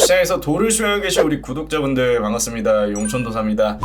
시장에서 도를 쉬어야 계신 우리 구독자분들 반갑습니다. 용천도사입니다.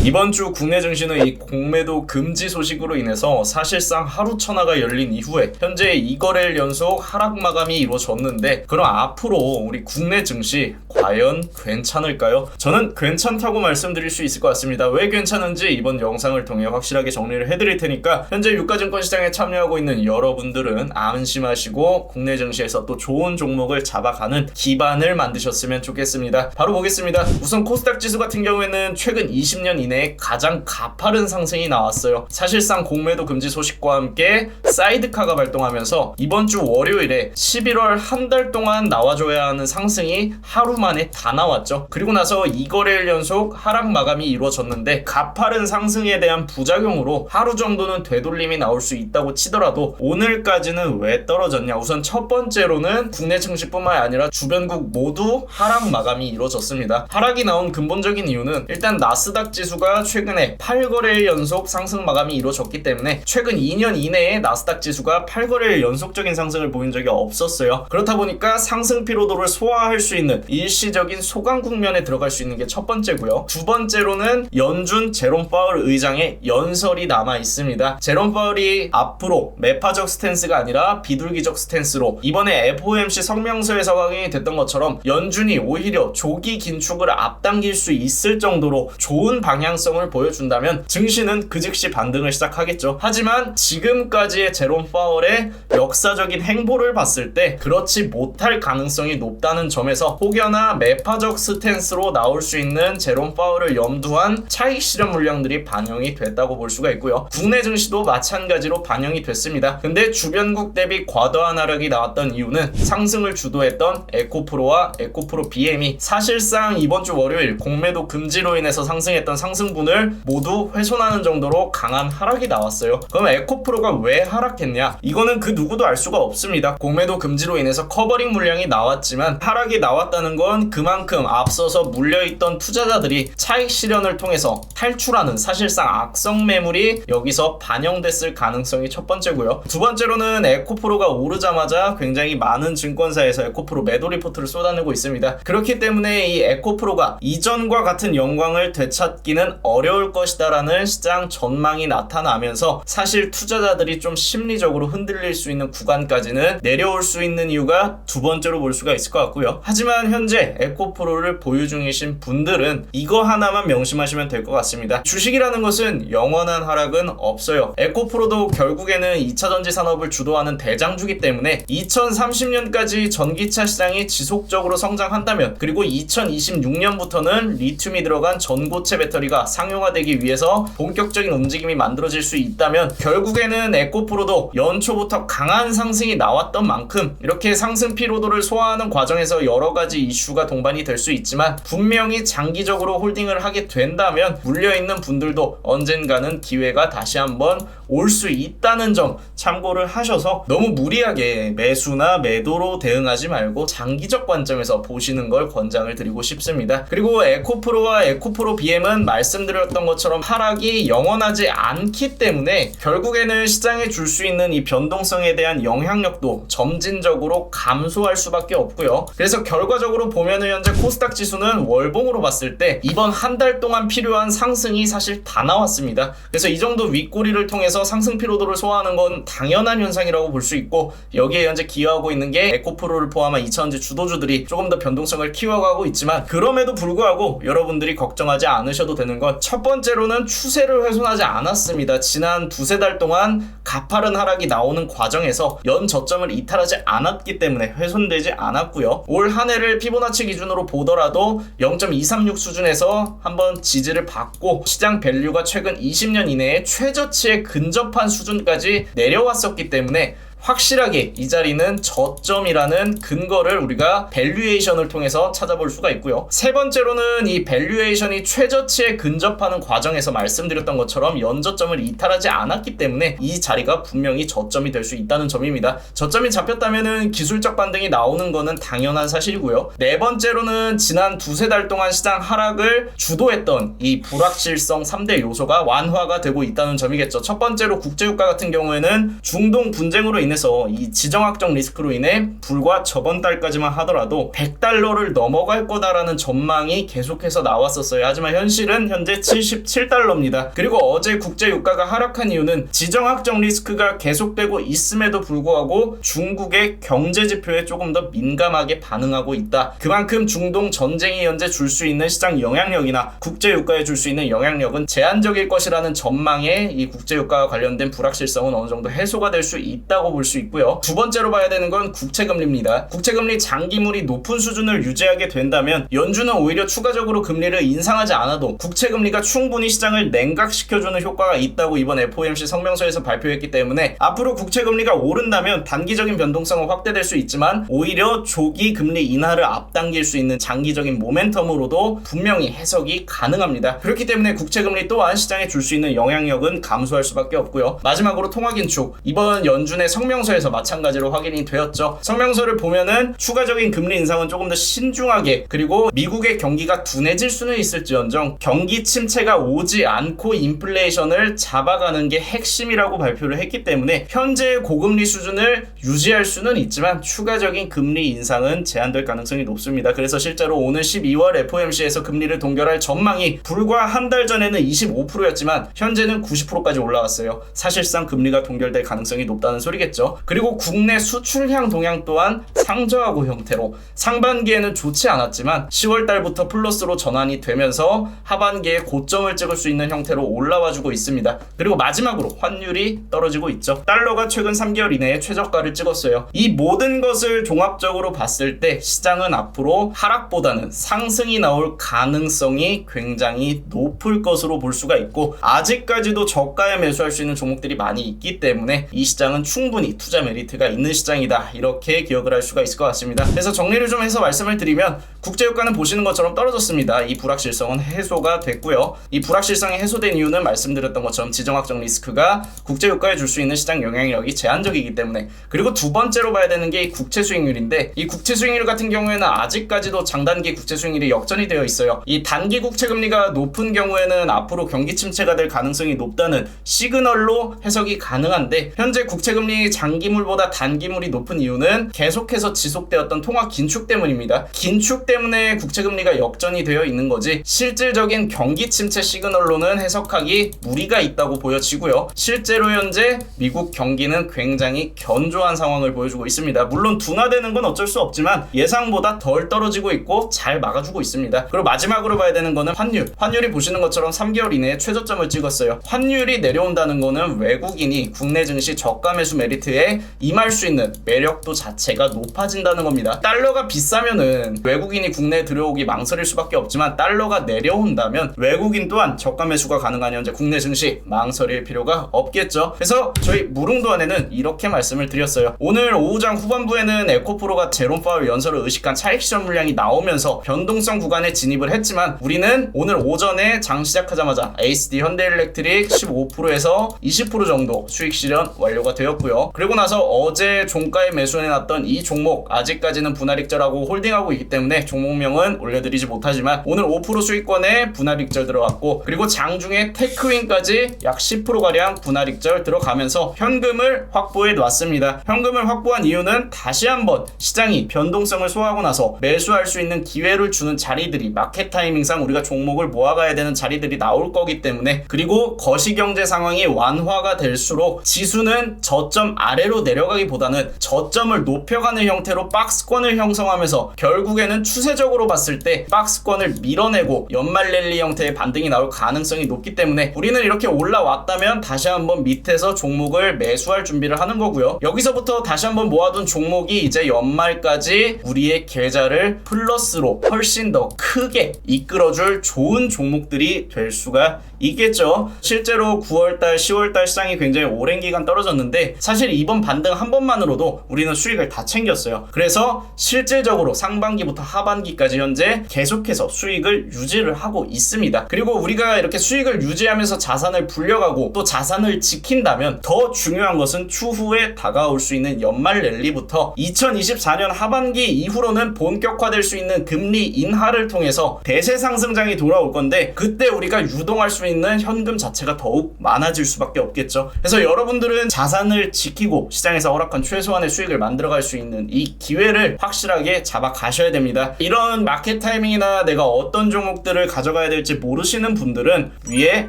이번 주 국내 증시는 이 공매도 금지 소식으로 인해서 사실상 하루 천하가 열린 이후에 현재 2거래일 연속 하락 마감이 이루어졌는데, 그럼 앞으로 우리 국내 증시 과연 괜찮을까요? 저는 괜찮다고 말씀드릴 수 있을 것 같습니다. 왜 괜찮은지 이번 영상을 통해 확실하게 정리를 해드릴 테니까 현재 유가증권 시장에 참여하고 있는 여러분들은 안심하시고 국내 증시에서 또 좋은 종목을 잡아가는 기반을 만드셨으면 좋겠습니다. 바로 보겠습니다. 우선 코스닥 지수 같은 경우에는 최근 20년 이내에 가장 가파른 상승이 나왔어요. 사실상 공매도 금지 소식과 함께 사이드카가 발동하면서 이번 주 월요일에 11월 한 달 동안 나와줘야 하는 상승이 하루 만에 다 나왔죠. 그리고 나서 2거래일 연속 하락 마감이 이루어졌는데, 가파른 상승에 대한 부작용으로 하루 정도는 되돌림이 나올 수 있다고 치더라도 오늘까지는 왜 떨어졌냐? 우선 첫 번째로는 국내 증시뿐만 아니라 주변국 모두 하락 마감이 이루어졌습니다. 하락이 나온 근본적인 이유는 일단 나스닥 지수가 최근에 8거래일 연속 상승 마감이 이루어졌기 때문에 최근 2년 이내에 나스닥 지수가 8거래일 연속적인 상승을 보인 적이 없었어요. 그렇다 보니까 상승 피로도를 소화할 수 있는 일시적인 소강 국면에 들어갈 수 있는 게 첫 번째고요. 두 번째로는 연준 제롬 파월 의장의 연설이 남아 있습니다. 제롬 파월이 앞으로 매파적 스탠스가 아니라 비둘기적 스탠스로, 이번에 FOMC 성명서에서 확인이 됐던 것처럼 연준이 오히려 조기 긴축을 앞당길 수 있을 정도로 좋은 방향성을 보여준다면 증시는 그 즉시 반등을 시작하겠죠. 하지만 지금까지의 제롬 파월의 역사적인 행보를 봤을 때 그렇지 못할 가능성이 높다는 점에서 혹여나 매파적 스탠스로 나올 수 있는 제롬 파월을 염두한 차익 실현 물량들이 반영이 됐다고 볼 수가 있고요. 국내 증시도 마찬가지로 반영이 됐습니다. 근데 주변국 대비 과도한 하락이 나왔던 이유는 상승을 주도했던 에코프로와 에코프로 BM이 사실상 이번 주 월요일 공매도 금지로 인해서 상승했던 상승분을 모두 훼손하는 정도로 강한 하락이 나왔어요. 그럼 에코프로가 왜 하락했냐? 이거는 그 누구도 알 수가 없습니다. 공매도 금지로 인해서 커버링 물량이 나왔지만 하락이 나왔다는 건 그만큼 앞서서 물려있던 투자자들이 차익 실현을 통해서 탈출하는 사실상 악성 매물이 여기서 반영됐을 가능성이 첫 번째고요. 두 번째로는 에코프로가 오르자마자 굉장히 많은 증권사에서 에코프로 매도 리포트를 쏟아내고 있습니다. 그렇기 때문에 이 에코프로가 이전과 같은 영광을 되찾기는 어려울 것이다라는 시장 전망이 나타나면서 사실 투자자들이 좀 심리적으로 흔들릴 수 있는 구간까지는 내려올 수 있는 이유가 두 번째로 볼 수가 있을 것 같고요. 하지만 현재 에코프로를 보유 중이신 분들은 이거 하나만 명심하시면 될 것 같습니다. 주식이라는 것은 영원한 하락은 없어요. 에코프로도 결국에는 2차전지 산업을 주도하는 대장주기 때문에 2030년까지 전기차 시장이 지속적으로 성장한다면, 그리고 2026년부터는 리튬이 들어간 전고체 배터리가 상용화되기 위해서 본격적인 움직임이 만들어질 수 있다면, 결국에는 에코프로도 연초부터 강한 상승이 나왔던 만큼 이렇게 상승 피로도를 소화하는 과정에서 여러가지 이슈가 동반이 될 수 있지만, 분명히 장기적으로 홀딩을 하게 된다면 물려있는 분들도 언젠가는 기회가 다시 한번 올 수 있다는 점 참고를 하셔서 너무 무리하게 매수나 매도로 대응하지 말고 장기적 관점에서 보시는 걸 권장을 드리고 싶습니다. 그리고 에코프로와 에코프로 BM은 말씀드렸던 것처럼 하락이 영원하지 않기 때문에 결국에는 시장에 줄 수 있는 이 변동성에 대한 영향력도 점진적으로 감소할 수밖에 없고요. 그래서 결과적으로 보면은 현재 코스닥 지수는 월봉으로 봤을 때 이번 한 달 동안 필요한 상승이 사실 다 나왔습니다. 그래서 이 정도 윗꼬리를 통해서 상승 피로도를 소화하는 건 당연한 현상이라고 볼 수 있고, 여기에 현재 기여하고 있는 게 에코프로를 포함한 2차전지 주도주들이 조금 더 변동성을 키워가고 있지만, 그럼에도 불구하고 여러분들이 걱정하지 않으셔도 되는 건 첫 번째로는 추세를 훼손하지 않았습니다. 지난 두세 달 동안 가파른 하락이 나오는 과정에서 연 저점을 이탈하지 않았기 때문에 훼손되지 않았고요. 올 한 해를 피보나치 기준으로 보더라도 0.236 수준에서 한번 지지를 받고 시장 밸류가 최근 20년 이내에 최저치에 근접한 수준까지 내려왔었기 때문에 확실하게 이 자리는 저점이라는 근거를 우리가 밸류에이션을 통해서 찾아볼 수가 있고요. 세 번째로는 이 밸류에이션이 최저치에 근접하는 과정에서 말씀드렸던 것처럼 연저점을 이탈하지 않았기 때문에 이 자리가 분명히 저점이 될 수 있다는 점입니다. 저점이 잡혔다면은 기술적 반등이 나오는 거는 당연한 사실이고요. 네 번째로는 지난 두세 달 동안 시장 하락을 주도했던 이 불확실성 3대 요소가 완화가 되고 있다는 점이겠죠. 첫 번째로 국제유가 같은 경우에는 중동 분쟁으로 인해서 인해서 이 지정학적 리스크로 인해 불과 저번 달까지만 하더라도 100달러를 넘어갈 거다라는 전망이 계속해서 나왔었어요. 하지만 현실은 현재 77달러입니다. 그리고 어제 국제 유가가 하락한 이유는 지정학적 리스크가 계속되고 있음에도 불구하고 중국의 경제 지표에 조금 더 민감하게 반응하고 있다. 그만큼 중동 전쟁이 현재 줄 수 있는 시장 영향력이나 국제 유가에 줄 수 있는 영향력은 제한적일 것이라는 전망에 이 국제 유가와 관련된 불확실성은 어느 정도 해소가 될 수 있다고 볼 수 있고요. 두 번째로 봐야 되는 건 국채금리입니다. 국채금리 장기물이 높은 수준을 유지하게 된다면 연준은 오히려 추가적으로 금리를 인상하지 않아도 국채금리가 충분히 시장을 냉각시켜주는 효과가 있다고 이번 FOMC 성명서에서 발표했기 때문에 앞으로 국채금리가 오른다면 단기적인 변동성은 확대될 수 있지만 오히려 조기 금리 인하를 앞당길 수 있는 장기적인 모멘텀으로도 분명히 해석이 가능합니다. 그렇기 때문에 국채금리 또한 시장에 줄 수 있는 영향력은 감소할 수밖에 없고요. 마지막으로 통화긴축, 이번 연준의 성명서에서 마찬가지로 확인이 되었죠. 성명서를 보면은 추가적인 금리 인상은 조금 더 신중하게, 그리고 미국의 경기가 둔해질 수는 있을지언정 경기 침체가 오지 않고 인플레이션을 잡아가는 게 핵심이라고 발표를 했기 때문에 현재의 고금리 수준을 유지할 수는 있지만 추가적인 금리 인상은 제한될 가능성이 높습니다. 그래서 실제로 오늘 12월 FOMC에서 금리를 동결할 전망이 불과 한 달 전에는 25%였지만 현재는 90%까지 올라갔어요. 사실상 금리가 동결될 가능성이 높다는 소리겠죠. 그리고 국내 수출향 동향 또한 상저하고 형태로 상반기에는 좋지 않았지만 10월 달부터 플러스로 전환이 되면서 하반기에 고점을 찍을 수 있는 형태로 올라와주고 있습니다. 그리고 마지막으로 환율이 떨어지고 있죠. 달러가 최근 3개월 이내에 최저가를 찍었어요. 이 모든 것을 종합적으로 봤을 때 시장은 앞으로 하락보다는 상승이 나올 가능성이 굉장히 높을 것으로 볼 수가 있고 아직까지도 저가에 매수할 수 있는 종목들이 많이 있기 때문에 이 시장은 충분히 투자 메리트가 있는 시장이다, 이렇게 기억을 할 수가 있을 것 같습니다. 그래서 정리를 좀 해서 말씀을 드리면 국제유가는 보시는 것처럼 떨어졌습니다. 이 불확실성은 해소가 됐고요. 이 불확실성이 해소된 이유는 말씀드렸던 것처럼 지정학적 리스크가 국제유가에 줄 수 있는 시장 영향력이 제한적이기 때문에, 그리고 두 번째로 봐야 되는 게 이 국채 수익률인데 이 국채 수익률 같은 경우에는 아직까지도 장단기 국채 수익률이 역전이 되어 있어요. 이 단기 국채 금리가 높은 경우에는 앞으로 경기 침체가 될 가능성이 높다는 시그널로 해석이 가능한데 현재 국채 금리 장기물보다 단기물이 높은 이유는 계속해서 지속되었던 통화 긴축 때문입니다. 긴축 때문에 국채 금리가 역전이 되어 있는 거지 실질적인 경기 침체 시그널로는 해석하기 무리가 있다고 보여지고요. 실제로 현재 미국 경기는 굉장히 견조한 상황을 보여주고 있습니다. 물론 둔화되는 건 어쩔 수 없지만 예상보다 덜 떨어지고 있고 잘 막아주고 있습니다. 그리고 마지막으로 봐야 되는 거는 환율. 환율이 보시는 것처럼 3개월 이내에 최저점을 찍었어요. 환율이 내려온다는 거는 외국인이 국내 증시 저가 매수 메리트에 임할 수 있는 매력도 자체가 높아진다는 겁니다. 달러가 비싸면은 외국인이 국내에 들어오기 망설일 수밖에 없지만 달러가 내려온다면 외국인 또한 저가 매수가 가능한 현재 국내 증시 망설일 필요가 없겠죠. 그래서 저희 무릉도안에는 이렇게 말씀을 드렸어요. 오늘 오후장 후반부에는 에코프로가 제롬 파월 연설을 의식한 차익 실현 물량이 나오면서 변동성 구간에 진입을 했지만 우리는 오늘 오전에 장 시작하자마자 ASD 현대일렉트릭 15%에서 20% 정도 수익 실현 완료가 되었고요. 그리고 나서 어제 종가에 매수해놨던 이 종목 아직까지는 분할익절하고 홀딩하고 있기 때문에 종목명은 올려드리지 못하지만 오늘 5% 수익권에 분할익절 들어갔고, 그리고 장중에 테크윈까지 약 10%가량 분할익절 들어가면서 현금을 확보해 놨습니다. 현금을 확보한 이유는 다시 한번 시장이 변동성을 소화하고 나서 매수할 수 있는 기회를 주는 자리들이 마켓 타이밍상 우리가 종목을 모아가야 되는 자리들이 나올 거기 때문에, 그리고 거시경제 상황이 완화가 될수록 지수는 저점 아래로 내려가기보다는 저점을 높여가는 형태로 박스권을 형성하면서 결국에는 추세적으로 봤을 때 박스권을 밀어내고 연말 랠리 형태의 반등이 나올 가능성이 높기 때문에 우리는 이렇게 올라왔다면 다시 한번 밑에서 종목을 매수할 준비를 하는 거고요. 여기서부터 다시 한번 모아둔 종목이 이제 연말까지 우리의 계좌를 플러스로 훨씬 더 크게 이끌어줄 좋은 종목들이 될 수가 있겠죠. 실제로 9월달, 10월달 시장이 굉장히 오랜 기간 떨어졌는데 사실 이번 반등 한 번만으로도 우리는 수익을 다 챙겼어요. 그래서 실질적으로 상반기부터 하반기까지 현재 계속해서 수익을 유지를 하고 있습니다. 그리고 우리가 이렇게 수익을 유지하면서 자산을 불려가고 또 자산을 지킨다면 더 중요한 것은 추후에 다가올 수 있는 연말 랠리부터 2024년 하반기 이후로는 본격화될 수 있는 금리 인하를 통해서 대세 상승장이 돌아올 건데 그때 우리가 유동할 수 수 있는 현금 자체가 더욱 많아질 수밖에 없겠죠. 그래서 여러분들은 자산을 지키고 시장에서 허락한 최소한의 수익을 만들어갈 수 있는 이 기회를 확실하게 잡아 가셔야 됩니다. 이런 마켓 타이밍이나 내가 어떤 종목들을 가져가야 될지 모르시는 분들은 위에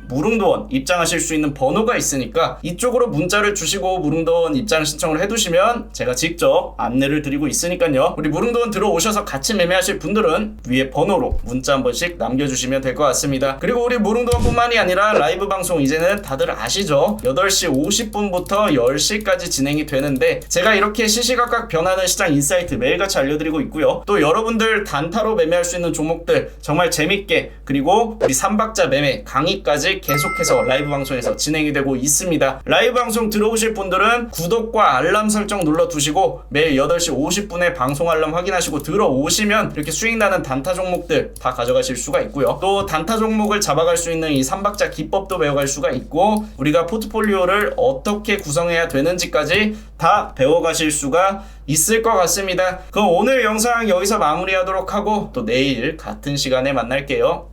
무릉도원 입장하실 수 있는 번호가 있으니까 이쪽으로 문자를 주시고 무릉도원 입장 신청을 해두시면 제가 직접 안내를 드리고 있으니까요. 우리 무릉도원 들어오셔서 같이 매매하실 분들은 위에 번호로 문자 한 번씩 남겨주시면 될 것 같습니다. 그리고 우리 무릉도원 뿐만이 아니라 라이브 방송 이제는 다들 아시죠? 8시 50분부터 10시까지 진행이 되는데 제가 이렇게 시시각각 변하는 시장 인사이트 매일같이 알려드리고 있고요. 또 여러분들 단타로 매매할 수 있는 종목들 정말 재밌게 그리고 우리 3박자 매매 강의까지 계속해서 라이브 방송에서 진행이 되고 있습니다. 라이브 방송 들어오실 분들은 구독과 알람 설정 눌러두시고 매일 8시 50분에 방송 알람 확인하시고 들어오시면 이렇게 수익 나는 단타 종목들 다 가져가실 수가 있고요. 또 단타 종목을 잡아갈 수 있는 이 3박자 기법도 배워갈 수가 있고 우리가 포트폴리오를 어떻게 구성해야 되는지까지 다 배워가실 수가 있을 것 같습니다. 그럼 오늘 영상 여기서 마무리하도록 하고 또 내일 같은 시간에 만날게요.